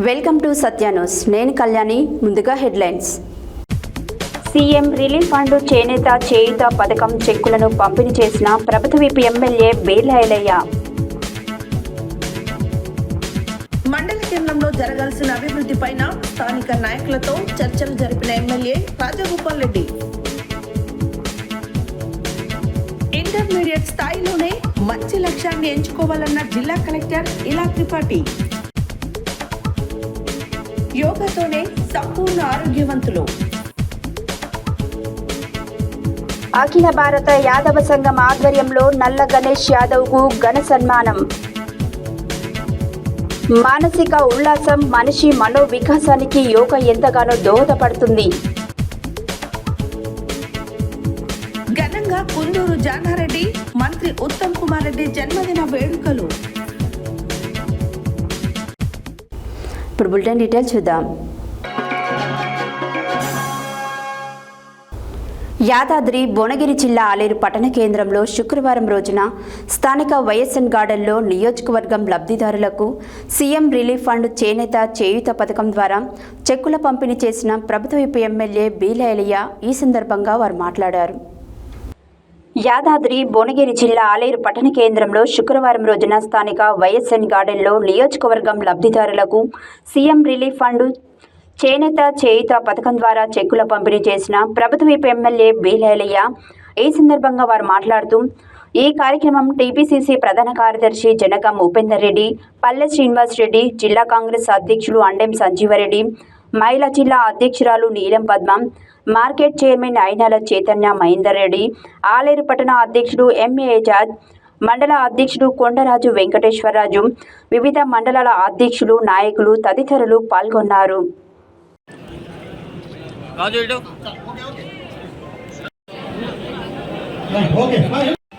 Welcome to Satya news. నేను కళ్యాణి. ముందుగా headlines. CM relief fund చేనేత చేయుత పథకం చెక్కులను పంపిణీ చేసిన ప్రభుత్వ విప్ ఎమ్మెల్యే బీర్ల ఐలయ్య. మండల కేంద్రంలో జరగాల్సిన అభివృద్ధిపైన స్థానిక నాయకులతో చర్చలు జరిపిన ఎమ్మెల్యే రాజగోపాల్ రెడ్డి. ఇంటర్మీడియట్ స్థాయిలోనే మంచి లక్ష్యాన్ని ఎంచుకోవాలన్న జిల్లా కలెక్టర్ ఇలా త్రిపాఠి. యోగాతోనే సంపూర్ణ ఆరోగ్యవంతులు. అఖిల భారత యాదవ సంఘం ఆధ్వర్యంలో నల్ల గణేష్ యాదవ్ కు ఘన సన్మానం. మానసిక ఉల్లాసం, మనిషి మనో వికాసానికి యోగా ఎంతగానో దోహదపడుతుంది. ఘనంగా కుందూరు జానారెడ్డి మంత్రి ఉత్తమ్ కుమార్ రెడ్డి జన్మదిన వేడుకలు. ఇప్పుడు బులెటిన్ డీటెయిల్స్ చూద్దాం. యాదాద్రి భువనగిరి జిల్లా ఆలేరు పట్టణ కేంద్రంలో శుక్రవారం రోజున స్థానిక వైఎస్ఎన్ గార్డెన్లో నియోజకవర్గం లబ్ధిదారులకు సీఎం రిలీఫ్ ఫండ్ చేనేత చేయుత పథకం ద్వారా చెక్కుల పంపిణీ చేసిన ప్రభుత్వ విప్ ఎమ్మెల్యే బీర్ల ఐలయ్య. ఈ సందర్భంగా వారు మాట్లాడారు. యాదాద్రి భువనగిరి జిల్లా ఆలేరు పట్టణ కేంద్రంలో శుక్రవారం రోజున స్థానిక వైఎస్ఎన్ గార్డెన్లో నియోజకవర్గం లబ్ధిదారులకు సీఎం రిలీఫ్ ఫండ్ చేనేత చేయుత పథకం ద్వారా చెక్కుల పంపిణీ చేసిన ప్రభుత్వ విప్ ఎమ్మెల్యే బీర్ల ఐలయ్య. ఈ సందర్భంగా వారు మాట్లాడుతూ ఈ కార్యక్రమం టీపీసీసీ ప్రధాన కార్యదర్శి జనగం ఉపేందర్ రెడ్డి, పల్లె శ్రీనివాస్ రెడ్డి, జిల్లా కాంగ్రెస్ అధ్యక్షులు అండెం సంజీవరెడ్డి, మహిళా జిల్లా అధ్యక్షురాలు నీలం పద్మ, మార్కెట్ చైర్మన్ అయినాల చైతన్య మహేందర్ రెడ్డి, ఆలేరు పట్టణ అధ్యక్షుడు ఎంఏ ఏజాద్, మండల అధ్యక్షుడు కొండరాజు వెంకటేశ్వరరాజు, వివిధ మండలాల అధ్యక్షులు, నాయకులు తదితరులు పాల్గొన్నారు.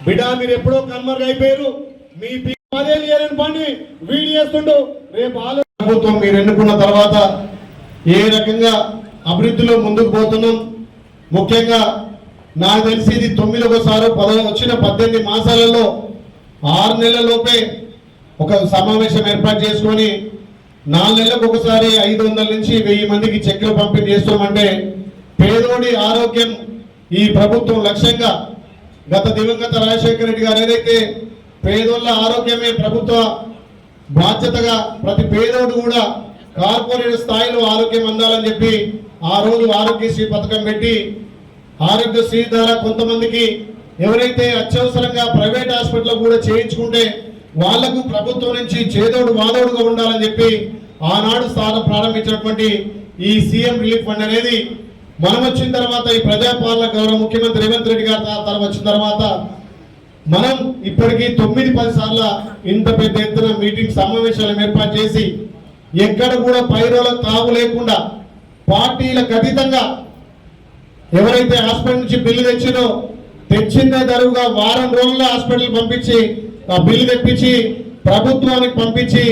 బిడ్డ మీరు ఎప్పుడో కన్మర్ అయిపోయారు. మీ పని వీడి చేస్తుండు. రేపు ప్రభుత్వం మీరు ఎన్నుకున్న తర్వాత ఏ రకంగా అభివృద్ధిలో ముందుకు పోతున్నాం. ముఖ్యంగా నాకు తెలిసి ఇది 9వసారి వచ్చిన 18 మాసాలలో 6 నెలలలోపే ఒక సమావేశం ఏర్పాటు చేసుకొని 4 నెలలకు ఒకసారి 500 నుంచి 1000 మందికి చెక్కులు పంపిణీ చేస్తామంటే పేదోడి ఆరోగ్యం ఈ ప్రభుత్వం లక్ష్యంగా గత దివంగత రాజశేఖర రెడ్డి గారు ఏదైతే పేదోళ్ళ ఆరోగ్యమే ప్రభుత్వ బాధ్యతగా ప్రతి పేదోడు కూడా కార్పొరేట్ స్థాయిలో ఆరోగ్యం అందాలని చెప్పి ఆ రోజు ఆరోగ్యశ్రీ పథకం పెట్టి ఆరోగ్యశ్రీ ద్వారా కొంతమందికి ఎవరైతే అత్యవసరంగా ప్రైవేట్ హాస్పిటల్ కూడా చేయించుకుంటే వాళ్లకు ప్రభుత్వం నుంచి చేదోడు వాదోడుగా ఉండాలని చెప్పి ఆనాడు ప్రారంభించినటువంటి ఈ సీఎం రిలీఫ్ ఫండ్ అనేది మనం వచ్చిన తర్వాత ఈ ప్రజాపాలన గౌరవ ముఖ్యమంత్రి రేవంత్ రెడ్డి గారు వచ్చిన తర్వాత మనం ఇప్పటికీ 9-10 సార్లు ఇంత పెద్ద ఎత్తున మీటింగ్ సమావేశాలను ఏర్పాటు చేసి ఎక్కడ కూడా పైరోలకు తావు లేకుండా పార్టీలకు అతీతంగా ఎవరైతే హాస్పిటల్ నుంచి బిల్లు తెచ్చిందే దరువుగా వారం రోజుల్లో హాస్పిటల్ పంపించి ఆ బిల్లు తెప్పించి ప్రభుత్వానికి పంపించి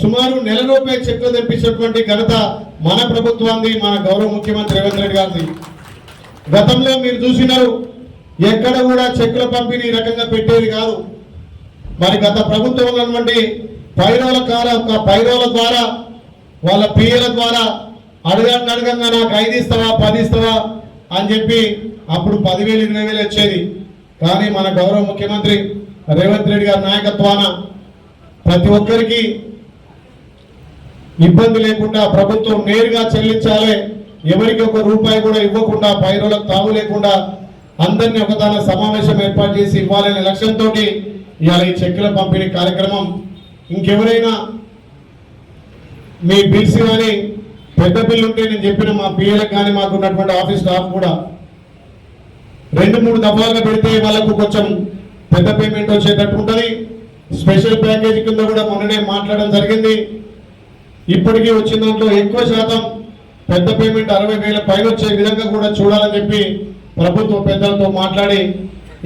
సుమారు నెల రూపాయల చెక్కులు తెప్పించినటువంటి ఘనత మన ప్రభుత్వాన్ని, మన గౌరవ ముఖ్యమంత్రి రేవంత్ రెడ్డి గారిది. గతంలో మీరు చూసినారు ఎక్కడ కూడా చెక్కుల పంపిణీ రకంగా పెట్టేది కాదు. మరి గత ప్రభుత్వం ఉన్నటువంటి పైరోల ద్వారా వాళ్ళ పిఎల ద్వారా అడగంగా నాకు 5 ఇస్తావా 10 ఇస్తావా అని చెప్పి అప్పుడు 10,000 20,000 వచ్చేది. కానీ మన గౌరవ ముఖ్యమంత్రి రేవంత్ రెడ్డి గారి నాయకత్వాన ప్రతి ఒక్కరికి ఇబ్బంది లేకుండా ప్రభుత్వం నేరుగా చెల్లించాలి, ఎవరికి ₹1 కూడా ఇవ్వకుండా పైరోలకు తావు లేకుండా అందరినీ ఒకదాన సమావేశం ఏర్పాటు చేసి ఇవ్వాలనే లక్ష్యంతో ఇవాళ ఈ చెక్కుల పంపిణీ కార్యక్రమం. ఇంకెవరైనా మీ బిల్స్ కానీ పెద్ద బిల్లు ఉంటే నేను చెప్పిన మా పిఎలకు కానీ మాకు ఉన్నటువంటి ఆఫీస్ స్టాఫ్ కూడా 2-3 దఫాలుగా పెడితే వాళ్ళకు కొంచెం పెద్ద పేమెంట్ వచ్చేటట్టు ఉంటుంది. స్పెషల్ ప్యాకేజీ కింద కూడా మొన్ననే మాట్లాడడం జరిగింది. ఇప్పటికీ వచ్చిన దాంట్లో ఎక్కువ శాతం పెద్ద పేమెంట్ 60,000 పైన వచ్చే విధంగా కూడా చూడాలని చెప్పి ప్రభుత్వ పెద్దలతో మాట్లాడి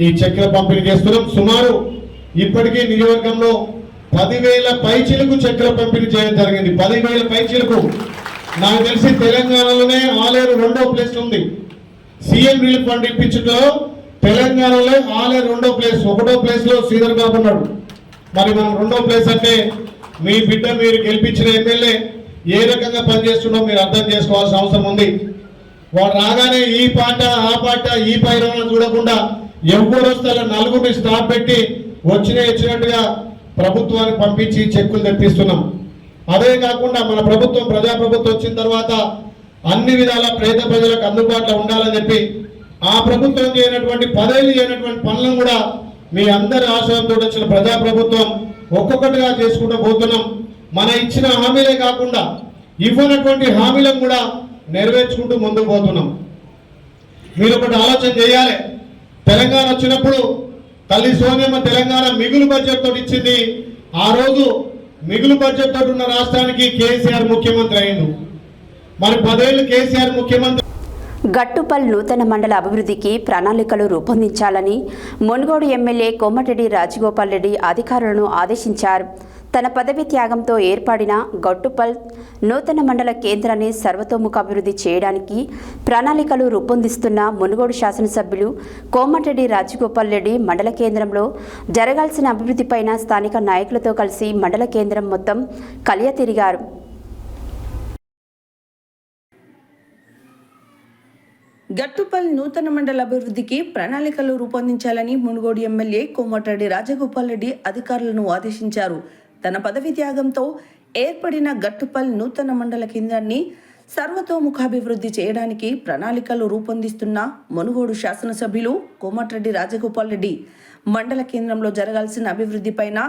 ఈ చెక్కుల పంపిణీ చేస్తున్నాం. సుమారు ఇప్పటికీ నియోజకవర్గంలో 10,000 పైచీలకు చెక్కుల పంపిణీ చేయడం జరిగింది. 10,000 పైచీలకు. నాకు తెలిసి తెలంగాణలోనే ఆలేరు 2వ ప్లేస్ ఉంది. సీఎం రిలీఫ్ ఫండ్ ఇప్పించడంలో తెలంగాణలో ఆలేరు 2వ ప్లేస్. 1వ ప్లేస్ లో శ్రీధర్ బాబు ఉన్నాడు. మరి మనం 2వ ప్లేస్ అంటే మీ బిడ్డ మీరు గెలిపించిన ఎమ్మెల్యే ఏ రకంగా పనిచేస్తుండో మీరు అర్థం చేసుకోవాల్సిన అవసరం ఉంది. వాడు రాగానే ఈ పాట ఆ పాట ఈ పైరవన చూడకుండా ఎవరు వస్తారో నలుగురిని స్టాప్ పెట్టి వచ్చినట్టుగా ప్రభుత్వానికి పంపించి చెక్కులు తెప్పిస్తున్నాం. అదే కాకుండా మన ప్రభుత్వం ప్రజాప్రభుత్వం వచ్చిన తర్వాత అన్ని విధాల పేద ప్రజలకు అందుబాటులో ఉండాలని చెప్పి ఆ ప్రభుత్వం చేయనటువంటి 10 ఏళ్ళు చేయనటువంటి పనులను కూడా మీ అందరి ఆశయంతో వచ్చిన ప్రజాప్రభుత్వం ఒక్కొక్కటిగా చేసుకుంటూ పోతున్నాం. మన ఇచ్చిన హామీలే కాకుండా ఇవ్వనటువంటి హామీలను కూడా నెరవేర్చుకుంటూ ముందుకు పోతున్నాం. మీరు ఒకటి ఆలోచన చేయాలి. తెలంగాణ వచ్చినప్పుడు తల్లి సోనియమ్మ తెలంగాణ మిగులు బడ్జెట్ తోటి ఇచ్చింది. ఆ రోజు మిగులు బడ్జెట్ తోటి ఉన్న రాష్ట్రానికి కేసీఆర్ ముఖ్యమంత్రి అయిండు. మరి 10 ఏళ్ళు కేసీఆర్ ముఖ్యమంత్రి. గట్టుపల్ నూతన మండల అభివృద్ధికి ప్రణాళికలు రూపొందించాలని మునుగోడు ఎమ్మెల్యే కోమటిరెడ్డి రాజగోపాల్ రెడ్డి అధికారులను ఆదేశించారు. తన పదవి త్యాగంతో ఏర్పడిన గట్టుపల్ నూతన మండల కేంద్రాన్ని సర్వతోముఖాభివృద్ధి చేయడానికి ప్రణాళికలు రూపొందిస్తున్న మునుగోడు శాసనసభ్యులు కోమటిరెడ్డి రాజగోపాల్ రెడ్డి మండల కేంద్రంలో జరగాల్సిన అభివృద్ధిపైన స్థానిక నాయకులతో కలిసి మండల కేంద్రం మొత్తం కలియ తిరిగారు. గట్టుపల్ నూతన మండల అభివృద్ధికి ప్రణాళికలు రూపొందించాలని మునుగోడు ఎమ్మెల్యే కోమటిరెడ్డి రాజగోపాల్ రెడ్డి అధికారులను ఆదేశించారు. తన పదవి త్యాగంతో ఏర్పడిన గట్టుపల్ నూతన మండల కేంద్రాన్ని సర్వతోముఖాభివృద్ధి చేయడానికి ప్రణాళికలు రూపొందిస్తున్న మునుగోడు శాసనసభ్యులు కోమటిరెడ్డి రాజగోపాల్ రెడ్డి మండల కేంద్రంలో జరగాల్సిన అభివృద్ధిపైన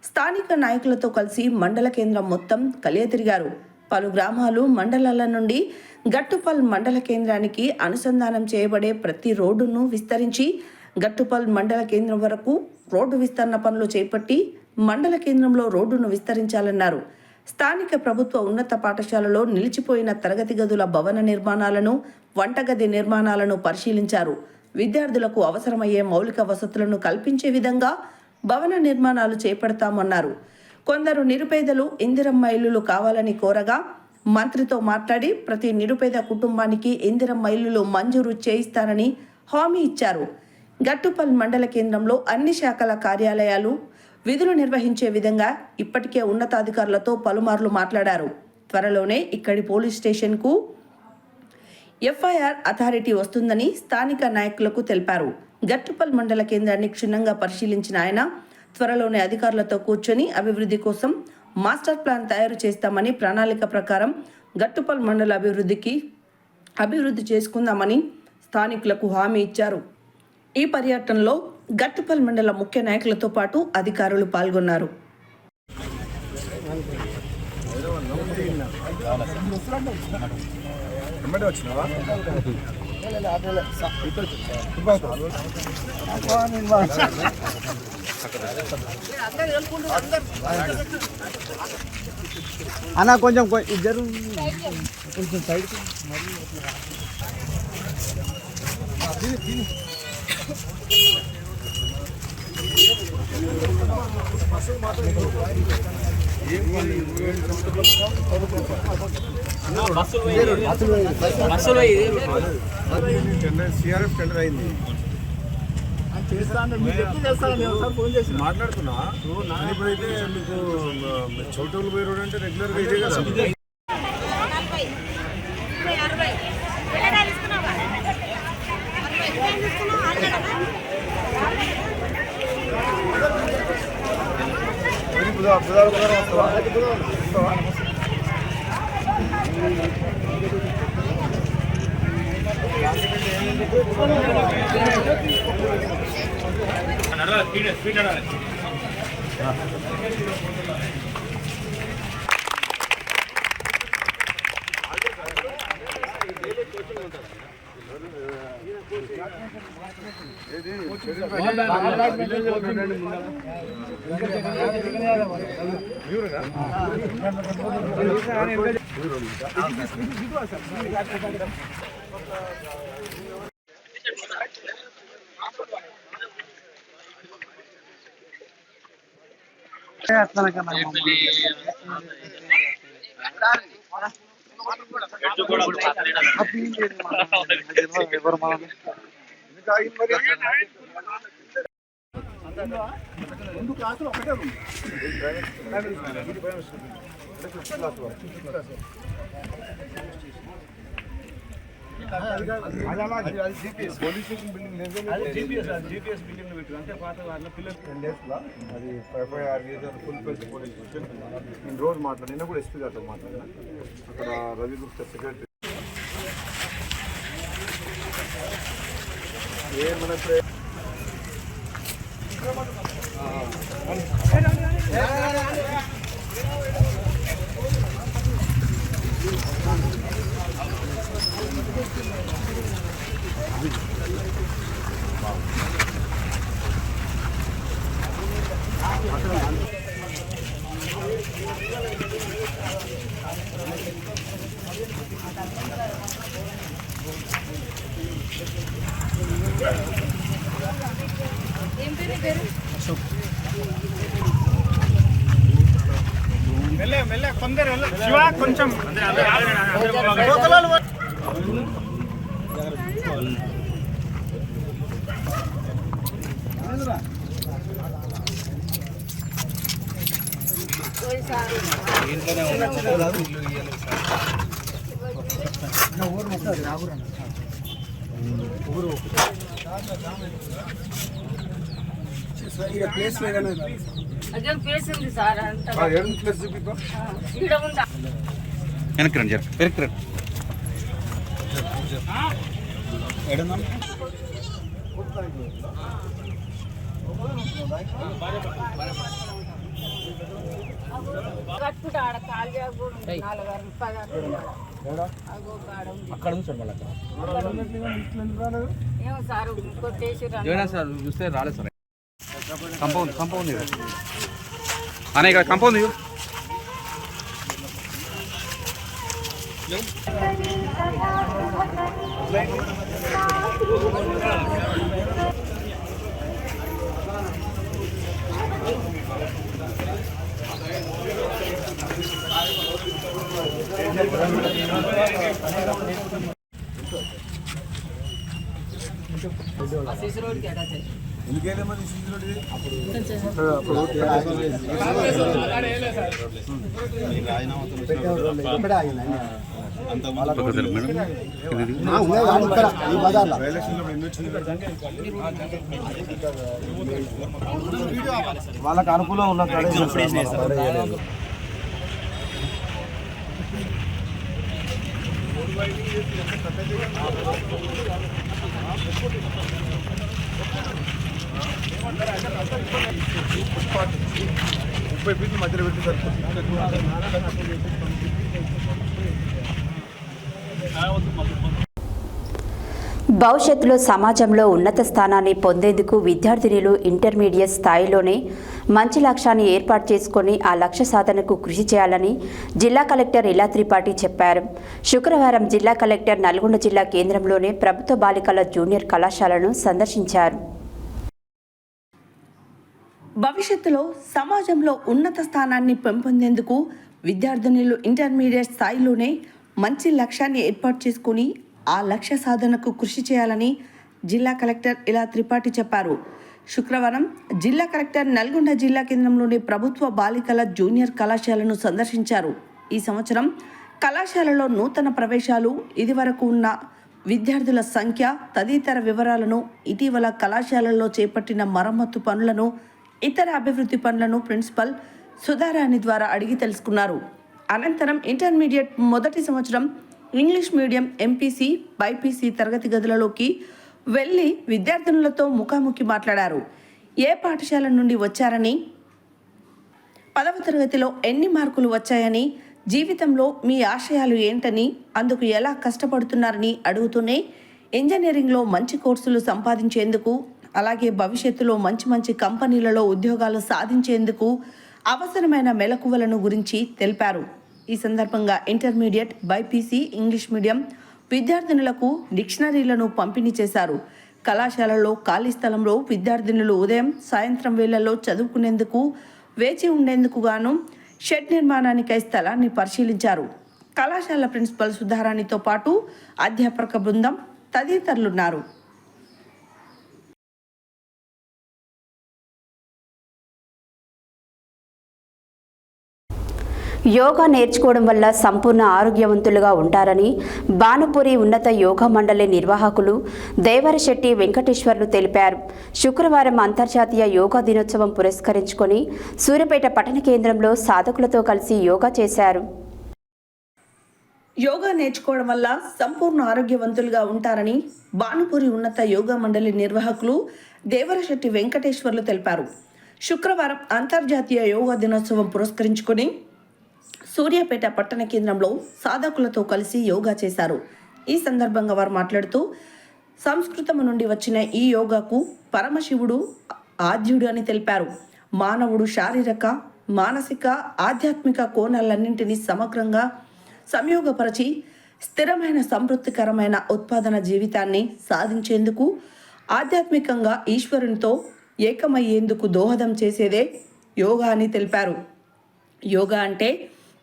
స్థానిక నాయకులతో కలిసి మండల కేంద్రం మొత్తం కలియ తిరిగారు. పలు గ్రామాలు మండలాల నుండి గట్టుపల్ మండల కేంద్రానికి అనుసంధానం చేయబడే ప్రతి రోడ్డును విస్తరించి గట్టుపల్ మండల కేంద్రం వరకు రోడ్డు విస్తరణ పనులు చేపట్టి మండల కేంద్రంలో రోడ్డును విస్తరించాలన్నారు. స్థానిక ప్రభుత్వ ఉన్నత పాఠశాలలో నిలిచిపోయిన తరగతి గదుల భవన నిర్మాణాలను, వంటగది నిర్మాణాలను పరిశీలించారు. విద్యార్థులకు అవసరమయ్యే మౌలిక వసతులను కల్పించే విధంగా భవన నిర్మాణాలు చేపడతామన్నారు. కొందరు నిరుపేదలు ఇందిరమ్మ ఇల్లులు కావాలని కోరగా మంత్రితో మాట్లాడి ప్రతి నిరుపేద కుటుంబానికి ఇందిరమ్మ ఇల్లులు మంజూరు చేయిస్తానని హామీ ఇచ్చారు. గట్టుపల్ మండల కేంద్రంలో అన్ని శాఖల కార్యాలయాలు విధులు నిర్వహించే విధంగా ఇప్పటికే ఉన్నతాధికారులతో పలుమార్లు మాట్లాడారు. త్వరలోనే ఇక్కడి పోలీస్ స్టేషన్కు ఎఫ్ఐఆర్ అథారిటీ వస్తుందని స్థానిక నాయకులకు తెలిపారు. గట్టుపల్ మండల కేంద్రాన్ని క్షుణ్ణంగా పరిశీలించిన ఆయన త్వరలోనే అధికారులతో కూర్చొని అభివృద్ధి కోసం మాస్టర్ ప్లాన్ తయారు చేస్తామని, ప్రణాళిక ప్రకారం గట్టుపల్ మండల అభివృద్ధి చేసుకుందామని స్థానికులకు హామీ ఇచ్చారు. ఈ పర్యటనలో గట్టుపల్ మండల ముఖ్య నాయకులతో పాటు అధికారులు పాల్గొన్నారు. అన్న కొంచెం ఇద్దరు కొంచెం సైడ్ సిఆర్ఎఫ్ టెండర్ అయింది మాట్లాడుతున్నా. ఇప్పుడైతే మీకు చోటోళ్ళు పోయి రోడ్ అంటే రెగ్యులర్గా ఇదే కదా. ముందు క్లాసులు ఒకటే జీపీఎస్ బిల్డింగ్ పెట్టారు అంటే పాత వాళ్ళ పిల్లలు 10 daysలో అది FIR full page police station నేను రోజు మాట్లాడి నిన్న కూడా ఎస్పీ గారితో మాట్లాడినా అక్కడ రవి గుప్తా సెక్రటరీ మెల్లె కొందరు శివ కొంచెం ప్లేస్ అదే ప్లేస్ ఉంది సార్ అంత ప్లేస్ చూపిద్దాం ఇక్కడ ఉందా వెనక్కి రండి వెనక్కి రండి కట్టుకుంటా ఆడ కాలు కూడా 4 రూపాయలు అక్కడ ఉంది సార్ మళ్ళీ ఏమో సార్ కొట్టేసి సార్ చూస్తే రాలేదు సార్ కంపౌండ్ అనే ఇక్కడ కంపౌండ్ వాళ్ళకి అనుకూలం ఉన్న ముప్పై ఫీట్ల మధ్యలో పెట్టి భవిష్యత్తులో సమాజంలో ఉన్నత స్థానాన్ని పొందేందుకు విద్యార్థినులు ఇంటర్మీడియట్ స్థాయిలోనే మంచి లక్ష్యాన్ని ఏర్పాటు చేసుకొని ఆ లక్ష్య సాధనకు కృషి చేయాలని జిల్లా కలెక్టర్ ఇలా త్రిపాఠి చెప్పారు. శుక్రవారం జిల్లా కలెక్టర్ నల్గొండ జిల్లా కేంద్రంలోని ప్రభుత్వ బాలికల జూనియర్ కళాశాలను సందర్శించారు. భవిష్యత్తులో సమాజంలో ఉన్నత స్థానాన్ని పెంపొందేందుకు విద్యార్థినులు ఇంటర్మీడియట్ స్థాయిలోనే మంచి లక్ష్యాన్ని ఏర్పాటు చేసుకుని ఆ లక్ష్య సాధనకు కృషి చేయాలని జిల్లా కలెక్టర్ ఇలా త్రిపాఠి చెప్పారు. శుక్రవారం జిల్లా కలెక్టర్ నల్గొండ జిల్లా కేంద్రంలోని ప్రభుత్వ బాలికల జూనియర్ కళాశాలను సందర్శించారు. ఈ సంవత్సరం కళాశాలలో నూతన ప్రవేశాలు, ఇదివరకు ఉన్న విద్యార్థుల సంఖ్య తదితర వివరాలను, ఇటీవల కళాశాలల్లో చేపట్టిన మరమ్మతు పనులను, ఇతర అభివృద్ధి పనులను ప్రిన్సిపల్ సుధారాణి ద్వారా అడిగి తెలుసుకున్నారు. అనంతరం ఇంటర్మీడియట్ మొదటి సంవత్సరం ఇంగ్లీష్ మీడియం ఎంపీసీ, బైపీసీ తరగతి గదులలోకి వెళ్ళి విద్యార్థినులతో ముఖాముఖి మాట్లాడారు. ఏ పాఠశాల నుండి వచ్చారని, 10వ తరగతిలో ఎన్ని మార్కులు వచ్చాయని, జీవితంలో మీ ఆశయాలు ఏంటని, అందుకు ఎలా కష్టపడుతున్నారని అడుగుతూనే ఇంజనీరింగ్లో మంచి కోర్సులు సంపాదించేందుకు, అలాగే భవిష్యత్తులో మంచి కంపెనీలలో ఉద్యోగాలు సాధించేందుకు అవసరమైన మెలకువలను గురించి తెలిపారు. ఈ సందర్భంగా ఇంటర్మీడియట్, బైపీసీ, ఇంగ్లీష్ మీడియం విద్యార్థినులకు డిక్షనరీలను పంపిణీ చేశారు. కళాశాలలో ఖాళీ స్థలంలో విద్యార్థినులు ఉదయం, సాయంత్రం వేళల్లో చదువుకునేందుకు వేచి ఉండేందుకు గాను షెడ్ నిర్మాణానికై స్థలాన్ని పరిశీలించారు. కళాశాల ప్రిన్సిపల్ సుధారాణితో పాటు అధ్యాపక బృందం తదితరులున్నారు. యోగా నేర్చుకోవడం వల్ల సంపూర్ణ ఆరోగ్యవంతులుగా ఉంటారని భానుపురి ఉన్నత యోగా మండలి నిర్వాహకులు దేవరశెట్టి వెంకటేశ్వర్లు తెలిపారు. శుక్రవారం అంతర్జాతీయ యోగా దినోత్సవం పురస్కరించుకొని సూర్యాపేట పట్టణ కేంద్రంలో సాధకులతో కలిసి యోగా చేశారు. యోగా నేర్చుకోవడం వల్ల సంపూర్ణ ఆరోగ్యవంతులుగా ఉంటారని భానుపురి ఉన్నత యోగా మండలి నిర్వాహకులు దేవరశెట్టి వెంకటేశ్వర్లు తెలిపారు. శుక్రవారం అంతర్జాతీయ యోగా దినోత్సవం పురస్కరించుకొని సూర్యాపేట పట్టణ కేంద్రంలో సాధకులతో కలిసి యోగా చేశారు. ఈ సందర్భంగా వారు మాట్లాడుతూ సంస్కృతము నుండి వచ్చిన ఈ యోగాకు పరమశివుడు ఆద్యుడు అని తెలిపారు. మానవుడు శారీరక, మానసిక, ఆధ్యాత్మిక కోణాలన్నింటినీ సమగ్రంగా సంయోగపరచి స్థిరమైన సంతృప్తికరమైన ఉత్పాదన జీవితాన్ని సాధించేందుకు ఆధ్యాత్మికంగా ఈశ్వరునితో ఏకమయ్యేందుకు దోహదం చేసేదే యోగా అని తెలిపారు. యోగా అంటే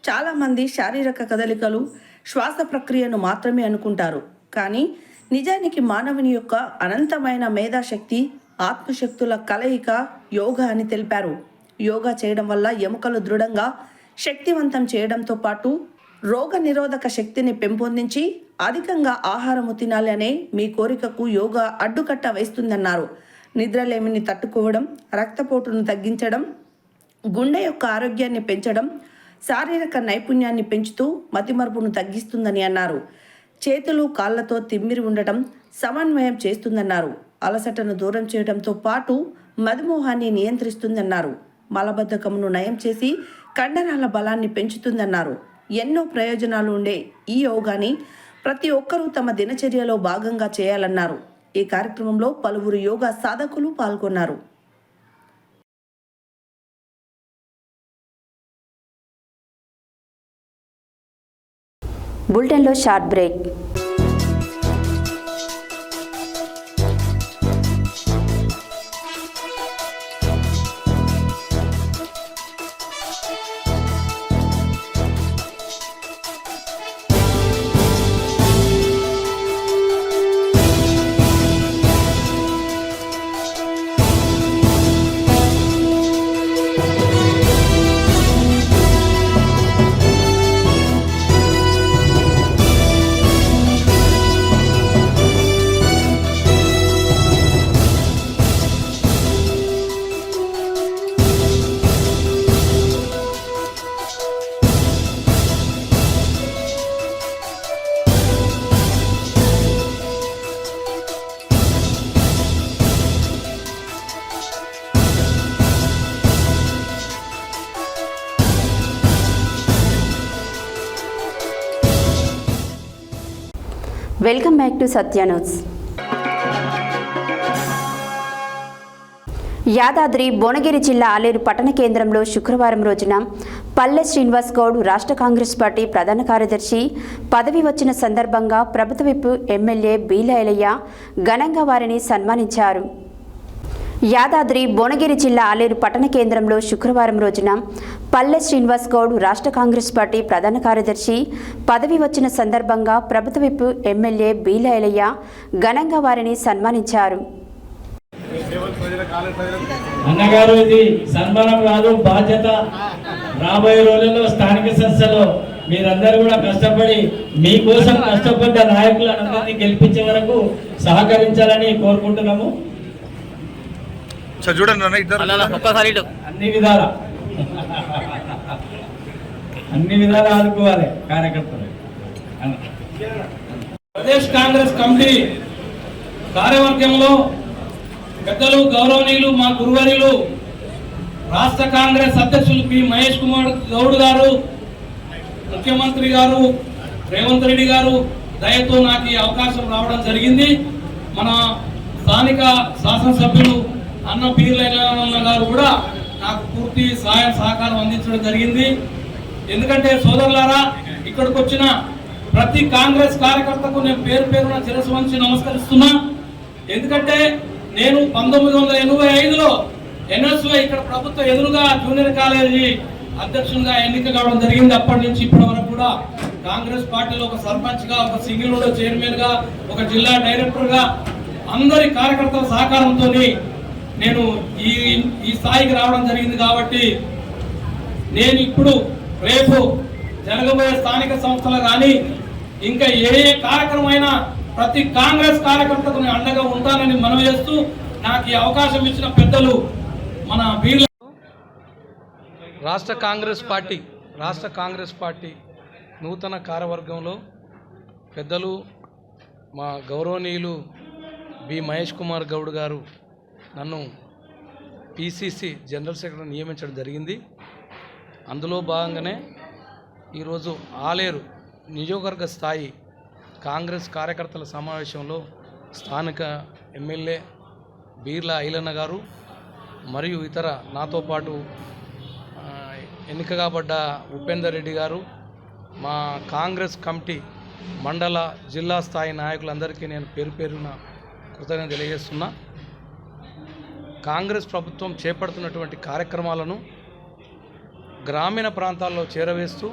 చాలామంది శారీరక కదలికలు, శ్వాస ప్రక్రియను మాత్రమే అనుకుంటారు. కానీ నిజానికి మానవుని యొక్క అనంతమైన మేధాశక్తి, ఆత్మశక్తుల కలయిక యోగా అని తెలిపారు. యోగా చేయడం వల్ల ఎముకలు దృఢంగా శక్తివంతం చేయడంతో పాటు రోగ నిరోధక శక్తిని పెంపొందించి అధికంగా ఆహారము తినాలి అనే మీ కోరికకు యోగా అడ్డుకట్ట వేస్తుందన్నారు. నిద్రలేమిని తట్టుకోవడం, రక్తపోటును తగ్గించడం, గుండె యొక్క ఆరోగ్యాన్ని పెంచడం, శారీరక నైపుణ్యాన్ని పెంచుతూ మతిమరుపును తగ్గిస్తుందని అన్నారు. చేతులు కాళ్లతో తిమ్మిరి ఉండటం సమన్వయం చేస్తుందన్నారు. అలసటను దూరం చేయడంతో పాటు మధుమేహాన్ని నియంత్రిస్తుందన్నారు. మలబద్ధకమును నయం చేసి కండరాల బలాన్ని పెంచుతుందన్నారు. ఎన్నో ప్రయోజనాలు ఉండే ఈ యోగాని ప్రతి ఒక్కరూ తమ దినచర్యలో భాగంగా చేయాలన్నారు. ఈ కార్యక్రమంలో పలువురు యోగా సాధకులు పాల్గొన్నారు. బులెటిన్లో short break. Welcome back to Satya news. Yadadri Bhuvanagiri జిల్లా ఆలేరు పట్టణ కేంద్రంలో శుక్రవారం రోజున పల్లె శ్రీనివాస్ గౌడ్ రాష్ట్ర కాంగ్రెస్ పార్టీ ప్రధాన కార్యదర్శి పదవి వచ్చిన సందర్భంగా ప్రభుత్వ విప్ ఎమ్మెల్యే బీలైలయ్య ఘనంగా వారిని సన్మానించారు. యాదాద్రి భువనగిరి జిల్లా ఆలేరు పట్టణ కేంద్రంలో శుక్రవారం రోజున పల్లె శ్రీనివాస్ గౌడ్ రాష్ట్ర కాంగ్రెస్ పార్టీ ప్రధాన కార్యదర్శి పదవి వచ్చిన సందర్భంగా ప్రభుత్వ విప్ ఎమ్మెల్యే బీలైలయ్య ఘనంగా వారిని సన్మానించారు. అన్నగారు, ఇది సన్మానం కాదు, బాధ్యత. రాబోయే రోజుల్లో స్థానిక సంస్థలో మీరందరూ కూడా కష్టపడి మీకోసం కష్టపడ్డ నాయకులందరినీ గెలిపించే వరకు సహకరించాలని కోరుకుంటున్నాము. చూడండి అన్ని విధాలు ఆదుకోవాలి కార్యకర్తలు. ప్రదేశ్ కాంగ్రెస్ కమిటీ కార్యవర్గంలో పెద్దలు, గౌరవనీయులు, మా గురువర్యులు రాష్ట్ర కాంగ్రెస్ అధ్యక్షులు పి మహేష్ కుమార్ గౌడ్ గారు, ముఖ్యమంత్రి గారు రేవంత్ రెడ్డి గారు దయతో నాకు ఈ అవకాశం రావడం జరిగింది. మన స్థానిక శాసనసభ్యులు అన్న పీర్లైన గారు కూడా నాకు పూర్తి సహాయ సహకారం అందించడం జరిగింది. ఎందుకంటే సోదరులారా, ఇక్కడికి వచ్చిన ప్రతి కాంగ్రెస్ కార్యకర్తకు నేను పేరు పేరున శిరస్సు వంచి నమస్కరిస్తున్నా. ఎందుకంటే నేను 1985లో ఎన్ఎస్వై ఇక్కడ ప్రభుత్వ ఎదురుగా జూనియర్ కాలేజీ అధ్యక్షునిగా ఎన్నిక కావడం జరిగింది. అప్పటి నుంచి ఇప్పటి వరకు కూడా కాంగ్రెస్ పార్టీలో ఒక సర్పంచ్ గా, ఒక సింగిల్ విండో చైర్మన్ గా, ఒక జిల్లా డైరెక్టర్ గా అందరి కార్యకర్తల సహకారంతో నేను ఈ స్థాయికి రావడం జరిగింది. కాబట్టి నేను ఇప్పుడు రేపు జరగబోయే స్థానిక సంస్థలు కానీ ఇంకా ఏ కార్యక్రమమైనా ప్రతి కాంగ్రెస్ కార్యకర్తకు నేను అండగా ఉంటానని మనవి చేస్తూ నాకు ఈ అవకాశం ఇచ్చిన పెద్దలు మన బీర్ల రాష్ట్ర కాంగ్రెస్ పార్టీ నూతన కార్యవర్గంలో పెద్దలు మా గౌరవనీయులు బి మహేష్ కుమార్ గౌడ్ గారు నన్ను పిసిసి జనరల్ సెక్రటరీ నియమించడం జరిగింది. అందులో భాగంగానే ఈరోజు ఆలేరు నియోజకవర్గ స్థాయి కాంగ్రెస్ కార్యకర్తల సమావేశంలో స్థానిక ఎమ్మెల్యే బీర్ల ఐలన్న గారు మరియు ఇతర నాతో పాటు ఎన్నిక కాబడ్డ ఉపేందర్ రెడ్డి గారు, మా కాంగ్రెస్ కమిటీ మండల జిల్లా స్థాయి నాయకులందరికీ నేను పేరున కృతజ్ఞత తెలియజేస్తున్నా. కాంగ్రెస్ ప్రభుత్వం చేపడుతున్నటువంటి కార్యక్రమాలను గ్రామీణ ప్రాంతాల్లో చేరవేస్తూ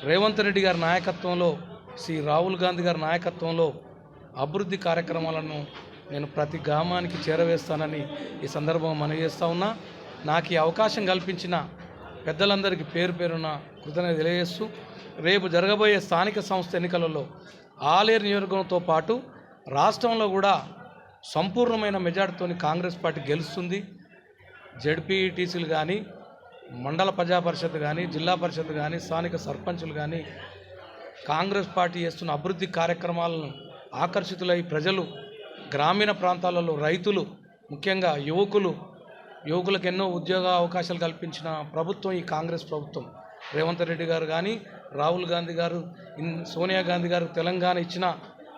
రేవంత్ రెడ్డి గారి నాయకత్వంలో, శ్రీ రాహుల్ గాంధీ గారి నాయకత్వంలో అభివృద్ధి కార్యక్రమాలను నేను ప్రతి గ్రామానికి చేరవేస్తానని ఈ సందర్భంగా మనవి చేస్తూ ఉన్నా. నాకు ఈ అవకాశం కల్పించిన పెద్దలందరికీ పేరున కృతజ్ఞత తెలియజేస్తూ రేపు జరగబోయే స్థానిక సంస్థ ఎన్నికలలో ఆలేరు నియోజకవర్గంతో పాటు రాష్ట్రంలో కూడా సంపూర్ణమైన మెజార్టీతో కాంగ్రెస్ పార్టీ గెలుస్తుంది. జెడ్పీటీసీలు కానీ, మండల ప్రజా పరిషత్ కానీ, జిల్లా పరిషత్ కానీ, స్థానిక సర్పంచులు కానీ కాంగ్రెస్ పార్టీ చేస్తున్న అభివృద్ధి కార్యక్రమాలను ఆకర్షితులై ప్రజలు, గ్రామీణ ప్రాంతాలలో రైతులు, ముఖ్యంగా యువకులకు ఎన్నో ఉద్యోగ అవకాశాలు కల్పించిన ప్రభుత్వం ఈ కాంగ్రెస్ ప్రభుత్వం. రేవంత్ రెడ్డి గారు కానీ, రాహుల్ గాంధీ గారు, సోనియా గాంధీ గారు తెలంగాణ ఇచ్చిన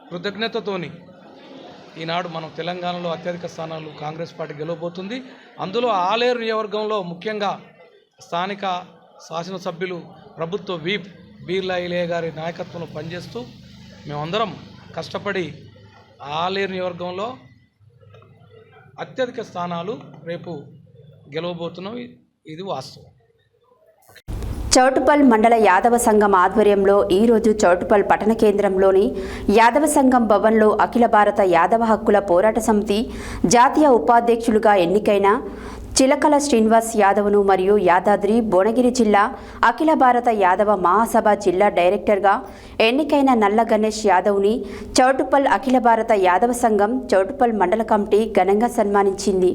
కృతజ్ఞతతోని ఈనాడు మనం తెలంగాణలో అత్యధిక స్థానాలు కాంగ్రెస్ పార్టీ గెలవబోతుంది. అందులో ఆలేరు నియోజకవర్గంలో ముఖ్యంగా స్థానిక శాసనసభ్యులు, ప్రభుత్వ వీప్ బీర్ల ఐలయ్య గారి నాయకత్వంలో పనిచేస్తూ మేమందరం కష్టపడి ఆలేరు నియోజకవర్గంలో అత్యధిక స్థానాలు రేపు గెలవబోతున్నాం. ఇది వాస్తవం. చౌటుప్పల్ మండల యాదవ సంఘం ఆధ్వర్యంలో ఈరోజు చౌటుప్పల్ పట్టణ కేంద్రంలోని యాదవ సంఘం భవన్లో అఖిల భారత యాదవ హక్కుల పోరాట సమితి జాతీయ ఉపాధ్యక్షులుగా ఎన్నికైన చిలకల శ్రీనివాస్ యాదవ్ను మరియు యాదాద్రి భువనగిరి జిల్లా అఖిల భారత యాదవ మహాసభ జిల్లా డైరెక్టర్గా ఎన్నికైన నల్ల గణేష్ యాదవ్ని చౌటుప్పల్ అఖిల భారత యాదవ సంఘం చౌటుప్పల్ మండల కమిటీ ఘనంగా సన్మానించింది.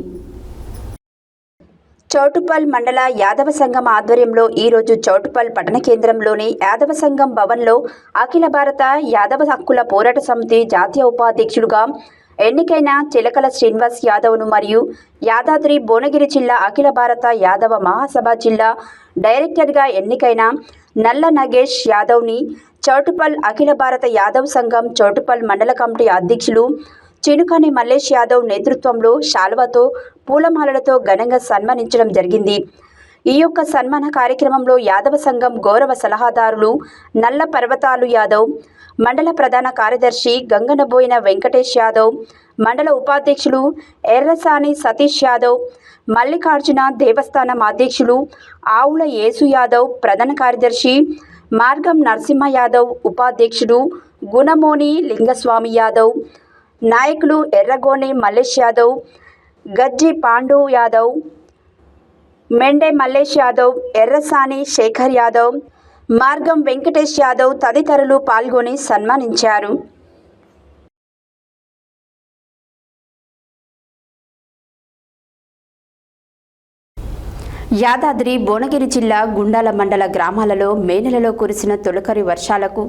చౌటుప్పల్ మండల యాదవ సంఘం ఆధ్వర్యంలో ఈరోజు చౌటుప్పల్ పట్టణ కేంద్రంలోని యాదవ సంఘం భవన్లో అఖిల భారత యాదవ హక్కుల పోరాట సమితి జాతీయ ఉపాధ్యక్షులుగా ఎన్నికైన చిలకల శ్రీనివాస్ యాదవ్ను మరియు యాదాద్రి భువనగిరి జిల్లా అఖిల భారత యాదవ మహాసభ జిల్లా డైరెక్టర్గా ఎన్నికైన నల్ల నగేష్ యాదవ్ని చౌటుప్పల్ అఖిల భారత యాదవ్ సంఘం చౌటుప్పల్ మండల కమిటీ అధ్యక్షులు చినుకాని మల్లేష్ యాదవ్ నేతృత్వంలో శాల్వాతో పూలమాలలతో ఘనంగా సన్మానించడం జరిగింది. ఈ యొక్క సన్మాన కార్యక్రమంలో యాదవ సంఘం గౌరవ సలహాదారులు నల్ల పర్వతాలు యాదవ్, మండల ప్రధాన కార్యదర్శి గంగనబోయిన వెంకటేష్ యాదవ్, మండల ఉపాధ్యక్షులు ఎర్రసాని సతీష్ యాదవ్, మల్లికార్జున దేవస్థానం అధ్యక్షులు ఆవుల యేసు యాదవ్, ప్రధాన కార్యదర్శి మార్గం నరసింహ యాదవ్, ఉపాధ్యక్షుడు గుణమోని లింగస్వామి యాదవ్, నాయకులు ఎర్రగోని మల్లేష్ యాదవ్, గజ్జి పాండు యాదవ్, మెండే మల్లేష్ యాదవ్, ఎర్రసాని శేఖర్ యాదవ్, మార్గం వెంకటేష్ యాదవ్ తదితరులు పాల్గొని సన్మానించారు. యాదాద్రి భువనగిరి జిల్లా గుండాల మండల గ్రామాలలో మే నెలలో కురిసిన తొలకరి వర్షాలకు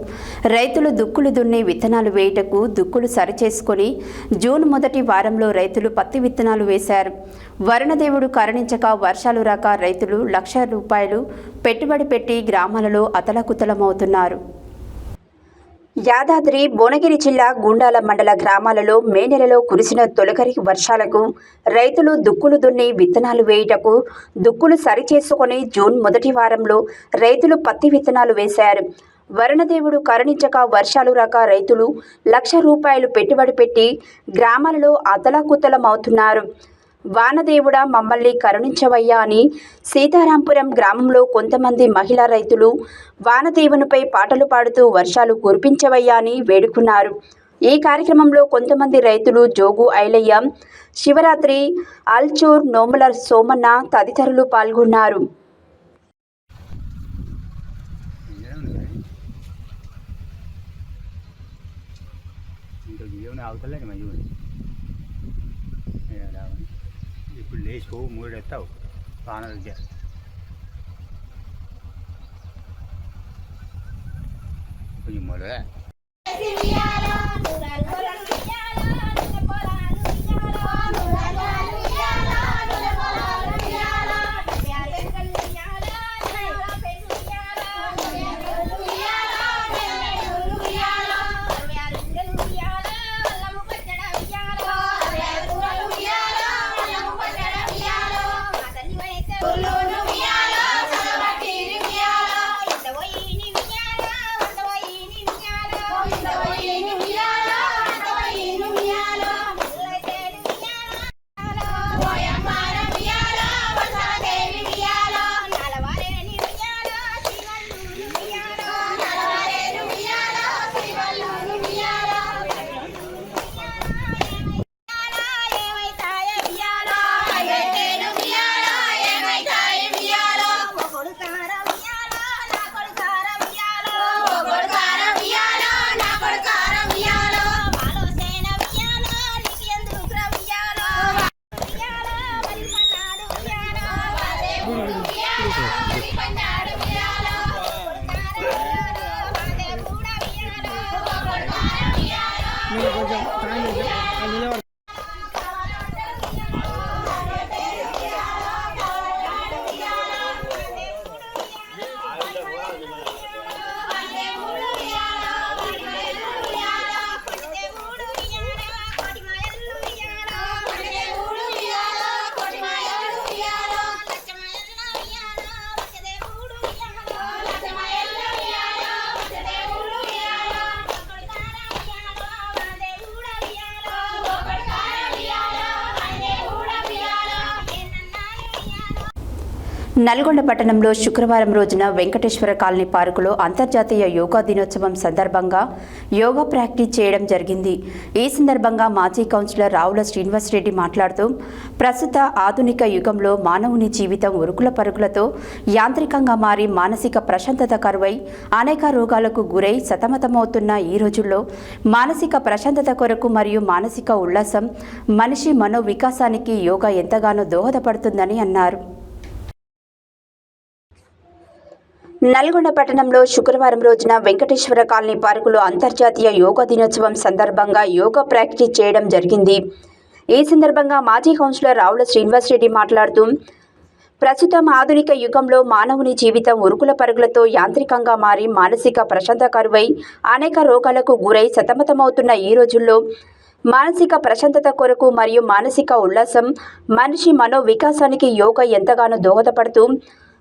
రైతులు దుక్కులు దున్ని విత్తనాలు వేయుటకు దుక్కులు సరిచేసుకొని జూన్ మొదటి వారంలో రైతులు పత్తి విత్తనాలు వేశారు. వరుణదేవుడు కరుణించక వర్షాలు రాక రైతులు ₹1,00,000 పెట్టుబడి పెట్టి గ్రామాలలో అతలకుతలమవుతున్నారు. యాదాద్రి భువనగిరి జిల్లా గుండాల మండల గ్రామాలలో మే నెలలో కురిసిన తొలకరి వర్షాలకు రైతులు దుక్కులు దున్ని విత్తనాలు వేయుటకు దుక్కులు సరిచేసుకొని జూన్ మొదటి వారంలో రైతులు పత్తి విత్తనాలు వేశారు. వరుణదేవుడు కరుణించక వర్షాలు రాక రైతులు ₹1,00,000 పెట్టుబడి పెట్టి గ్రామాలలో అతలాకుతలమవుతున్నారు. వానదేవుడా మమ్మల్ని కరుణించవయ్యా అని సీతారాంపురం గ్రామంలో కొంతమంది మహిళా రైతులు వానదేవునిపై పాటలు పాడుతూ వర్షాలు కురిపించవయ్యా అని వేడుకున్నారు. ఈ కార్యక్రమంలో కొంతమంది రైతులు జోగు ఐలయ్య, శివరాత్రి, అల్చూర్, నోముల సోమన్న తదితరులు పాల్గొన్నారు. ఇంకా ఏమైనా అవుతలేదు మా యూరి ఇప్పుడు లేచిపోవు 3 ఎత్తావు ప్రాణాలు కొంచెం మొదలే నల్గొండ పట్టణంలో శుక్రవారం రోజున వెంకటేశ్వర కాలనీ పార్కులో అంతర్జాతీయ యోగా దినోత్సవం సందర్భంగా యోగా ప్రాక్టీస్ చేయడం జరిగింది. ఈ సందర్భంగా మాజీ కౌన్సిలర్ రావుల శ్రీనివాసరెడ్డి మాట్లాడుతూ ప్రస్తుత ఆధునిక యుగంలో మానవుని జీవితం ఉరుకుల పరుగులతో యాంత్రికంగా మారి మానసిక ప్రశాంతత కరువై అనేక రోగాలకు గురై సతమతమవుతున్న ఈ రోజుల్లో మానసిక ప్రశాంతత కొరకు మరియు మానసిక ఉల్లాసం మనిషి మనో వికాసానికి యోగా ఎంతగానో దోహదపడుతుందని అన్నారు. నల్గొండ పట్టణంలో శుక్రవారం రోజున వెంకటేశ్వర కాలనీ పార్కులో అంతర్జాతీయ యోగా దినోత్సవం సందర్భంగా యోగా ప్రాక్టీస్ చేయడం జరిగింది. ఈ సందర్భంగా మాజీ కౌన్సిలర్ రావుల శ్రీనివాసరెడ్డి మాట్లాడుతూ ప్రస్తుతం ఆధునిక యుగంలో మానవుని జీవితం ఉరుకుల పరుగులతో యాంత్రికంగా మారి మానసిక ప్రశాంతత కరువై అనేక రోగాలకు గురై సతమతమవుతున్న ఈ రోజుల్లో మానసిక ప్రశాంతత కొరకు మరియు మానసిక ఉల్లాసం మనిషి మనో వికాసానికి యోగా ఎంతగానో దోహదపడుతూ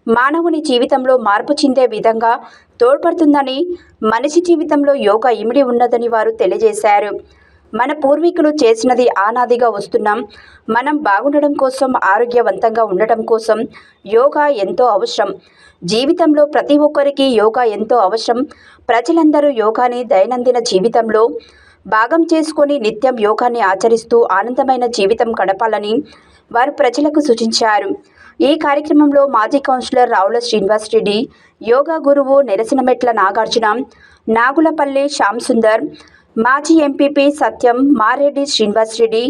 మానవుని జీవితంలో మార్పు చెందే విధంగా తోడ్పడుతుందని, మనిషి జీవితంలో యోగా ఇమిడి ఉన్నదని వారు తెలియజేశారు. మన పూర్వీకులు చేసినది ఆనాదిగా వస్తున్నాం. మనం బాగుండడం కోసం, ఆరోగ్యవంతంగా ఉండటం కోసం యోగా ఎంతో అవసరం. జీవితంలో ప్రతి ఒక్కరికి యోగా ఎంతో అవసరం. ప్రజలందరూ యోగాని దైనందిన జీవితంలో భాగం చేసుకొని నిత్యం యోగాన్ని ఆచరిస్తూ ఆనందమైన జీవితం గడపాలని వారు ప్రజలకు సూచించారు. ఈ కార్యక్రమంలో మాజీ కౌన్సిలర్ రావుల శ్రీనివాసరెడ్డి, యోగా గురువు నెరసినమెట్ల నాగార్జున, నాగులపల్లి శ్యామ్ సుందర్, మాజీ ఎంపీపీ సత్యం, మారెడ్డి శ్రీనివాసరెడ్డి,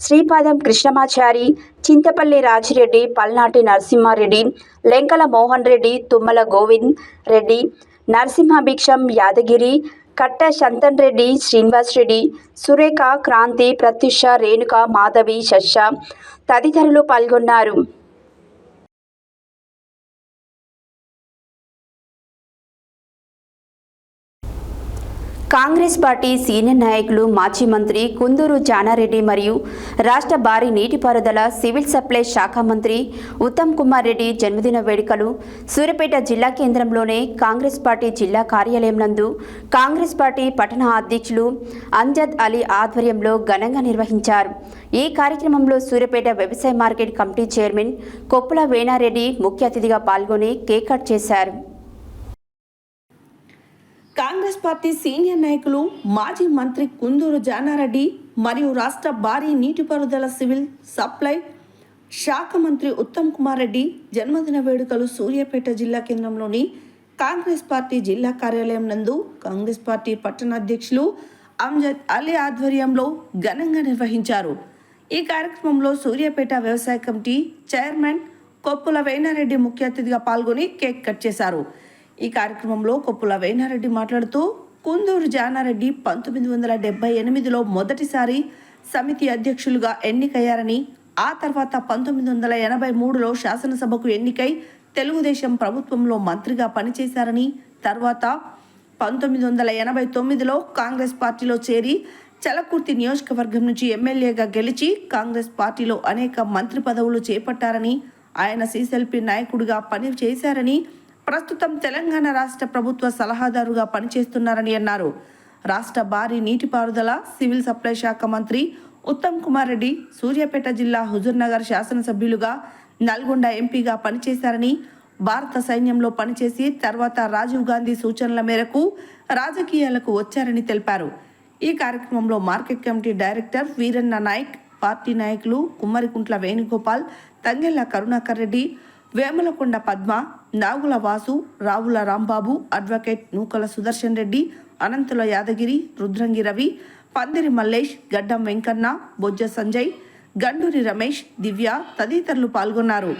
శ్రీపాదం కృష్ణమాచారి, చింతపల్లి రాజిరెడ్డి, పల్నాటి నరసింహారెడ్డి, లెంకల మోహన్ రెడ్డి, తుమ్మల గోవింద్ రెడ్డి, నరసింహభిక్షం యాదగిరి, కట్ట శంతన్ రెడ్డి, శ్రీనివాసరెడ్డి, సురేఖ, క్రాంతి, ప్రత్యుష, రేణుక, మాధవి, శశ తదితరులు పాల్గొన్నారు. కాంగ్రెస్ పార్టీ సీనియర్ నాయకులు మాజీ మంత్రి కుందూరు జానారెడ్డి మరియు రాష్ట్ర భారీ నీటిపారుదల సివిల్ సప్లై శాఖ మంత్రి ఉత్తమ్ కుమార్ రెడ్డి జన్మదిన వేడుకలు సూర్యాపేట జిల్లా కేంద్రంలోనే కాంగ్రెస్ పార్టీ జిల్లా కార్యాలయం నందు కాంగ్రెస్ పార్టీ పట్టణ అధ్యక్షులు అంజద్ అలీ ఆధ్వర్యంలో ఘనంగా నిర్వహించారు. ఈ కార్యక్రమంలో సూర్యాపేట వ్యవసాయ market committee chairman Koppula Venareddy ముఖ్య అతిథిగా పాల్గొని కేక్ కట్ చేశారు. కాంగ్రెస్ పార్టీ సీనియర్ నాయకులు మాజీ మంత్రి కుందూరు జానారెడ్డి మరియు రాష్ట్ర భారీ నీటిపారుదల సివిల్ సప్లై శాఖ మంత్రి ఉత్తమ్ కుమార్ రెడ్డి జన్మదిన వేడుకలు సూర్యాపేట జిల్లా కేంద్రంలోని కాంగ్రెస్ పార్టీ జిల్లా కార్యాలయం నందు కాంగ్రెస్ పార్టీ పట్టణ అధ్యక్షులు అమ్జద్ అలీ ఆధ్వర్యంలో ఘనంగా నిర్వహించారు. ఈ కార్యక్రమంలో సూర్యాపేట వ్యవసాయ కమిటీ చైర్మన్ కొప్పుల వేణారెడ్డి ముఖ్య అతిథిగా పాల్గొని కేక్ కట్ చేశారు. ఈ కార్యక్రమంలో కొప్పుల వేణారెడ్డి మాట్లాడుతూ కుందూరు జానారెడ్డి 1978లో మొదటిసారి సమితి అధ్యక్షులుగా ఎన్నికయ్యారని, ఆ తర్వాత 1983లో శాసనసభకు ఎన్నికై తెలుగుదేశం ప్రభుత్వంలో మంత్రిగా పనిచేశారని, తర్వాత 1989లో కాంగ్రెస్ పార్టీలో చేరి చలకుర్తి నియోజకవర్గం నుంచి ఎమ్మెల్యేగా గెలిచి కాంగ్రెస్ పార్టీలో అనేక మంత్రి పదవులు చేపట్టారని, ఆయన సిఎల్పి నాయకుడిగా పనిచేశారని, ప్రస్తుతం తెలంగాణ రాష్ట్ర ప్రభుత్వ సలహాదారుగా పనిచేస్తున్నారని అన్నారు. రాష్ట్ర భారీ నీటిపారుదల సివిల్ సప్లై శాఖ మంత్రి ఉత్తమ్ కుమార్ రెడ్డి సూర్యాపేట జిల్లా హుజూర్నగర్ శాసనసభ్యులుగా, నల్గొండ ఎంపీగా పనిచేశారని, భారత సైన్యంలో పనిచేసి తర్వాత రాజీవ్ గాంధీ సూచనల మేరకు రాజకీయాలకు వచ్చారని తెలిపారు. ఈ కార్యక్రమంలో market committee director Veeranna Nayak, party నాయకులు కుమ్మరికుంట్ల వేణుగోపాల్, తంగెళ్ల కరుణాకర్ రెడ్డి, వేములకొండ పద్మ, నాగుల వాసు, రావుల రాంబాబు, అడ్వకేట్ నూకల సుదర్శన్ రెడ్డి, అనంతుల యాదగిరి, రుద్రంగి రవి, పందిరి మల్లేష్, గడ్డం వెంకన్న, బొజ్జ సంజయ్, గండూరి రమేష్, దివ్య తదితరులు పాల్గొన్నారు.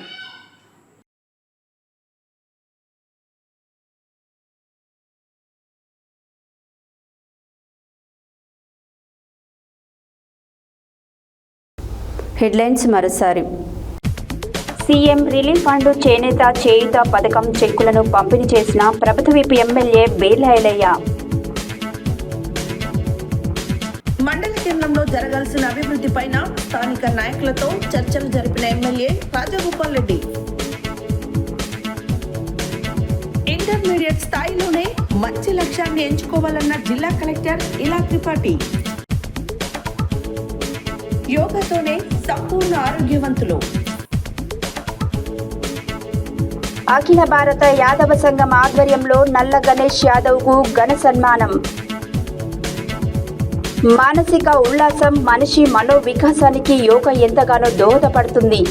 హెడ్లైన్స్ మరోసారి. సీఎం రిలీఫ్ ఫండ్ చేనేత చేయుత పథకం చెక్కులను పంపిణీ చేసిన ప్రభుత్వ విప్ ఎమ్మెల్యే బేర్ల ఐలయ్య. మండల కేంద్రంలో జరగాల్సిన అభివృద్ధిపైన స్థానిక నాయకులతో చర్చలు జరిపిన ఎమ్మెల్యే రాజగోపాల్ రెడ్డి. ఇంటర్మీడియట్ స్థాయిలోనే మంచి లక్ష్యాన్ని ఎంచుకోవాలన్న జిల్లా కలెక్టర్ ఇలా త్రిపాఠి. యోగాతోనే సంపూర్ణ ఆరోగ్యవంతులు. అఖిల భారత యాదవ సంఘం ఆధ్వర్యంలో నల్ల గణేష్ యాదవ్కు ఘన సన్మానం. మానసిక ఉల్లాసం, మనిషి మనోవికాసానికి యోగా ఎంతగానో దోహదపడుతుంది.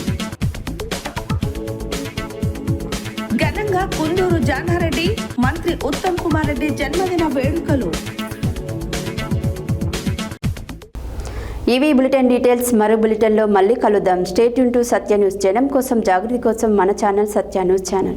ఘనంగా కుందూరు జానారెడ్డి మంత్రి ఉత్తమ్ కుమార్ రెడ్డి జన్మదిన వేడుకలు. ఇవి బులెటిన్ డీటెయిల్స్. మరో బులెటిన్లో మళ్ళీ కలుద్దాం. Stay tune to Satya news. జనం కోసం, జాగృతి కోసం మన ఛానల్ సత్య న్యూస్ ఛానల్.